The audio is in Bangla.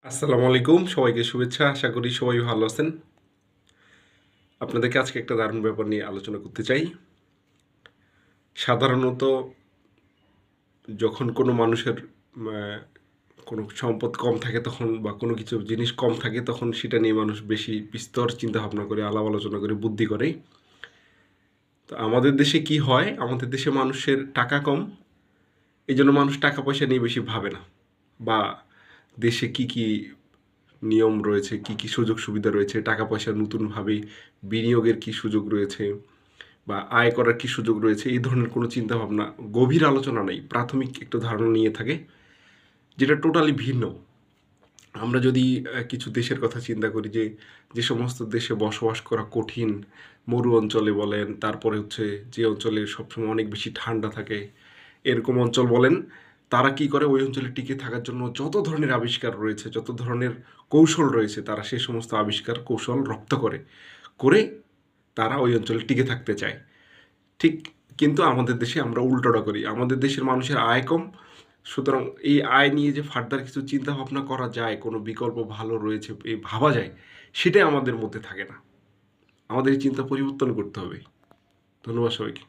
আসসালামু আলাইকুম। সবাইকে শুভেচ্ছা। আশা করি সবাই ভালো আছেন। আপনাদেরকে আজকে একটা দারুণ ব্যাপার নিয়ে আলোচনা করতে চাই। সাধারণত যখন কোনো মানুষের আ কোনো সম্পদ কম থাকে তখন বা কোনো কিছু জিনিস কম থাকে তখন সেটা নিয়ে মানুষ বেশি বিস্তর চিন্তাভাবনা করে, আলাপ আলোচনা করে, বুদ্ধি করে। তো আমাদের দেশে কি হয়? আমাদের দেশে মানুষের টাকা কম। এজন্য মানুষ টাকা পয়সা নিয়ে বেশি ভাবে না। বা দেশে কি নিয়ম রয়েছে, কি সুযোগ সুবিধা রয়েছে, টাকা পয়সা নতুনভাবে বিনিয়োগের কি সুযোগ রয়েছে বা আয় করার কি সুযোগ রয়েছে, এই ধরনের কোনো চিন্তাভাবনা, গভীর আলোচনা নেই। প্রাথমিক একটা ধারণা নিয়ে থাকে, যেটা টোটালি ভিন্ন। আমরা যদি কিছু দেশের কথা চিন্তা করি যে সমস্ত দেশে বসবাস করা কঠিন, মরু অঞ্চলে বলেন, তারপরে হচ্ছে যে অঞ্চলে সবসময় অনেক বেশি ঠান্ডা থাকে, এরকম অঞ্চল বলেন, তারা কি করে ওই অঞ্চলে টিকে থাকার জন্য যত ধরনের আবিষ্কার রয়েছে, যত ধরনের কৌশল রয়েছে, তারা সেই সমস্ত আবিষ্কার, কৌশল রপ্ত করে তারা ওই অঞ্চলে টিকে থাকতে চায়। ঠিক কিন্তু আমাদের দেশে আমরা উল্টোটা করি। আমাদের দেশের মানুষের আয় কম। সুতরাং এই আয় নিয়ে যে ফার্দার কিছু চিন্তাভাবনা করা যায়, কোনো বিকল্প ভালো রয়েছে, ভাবা যায়, সেটাই আমাদের মধ্যে থাকে না। আমাদের এই চিন্তা পরিবর্তন করতে হবে। ধন্যবাদ সবাইকে।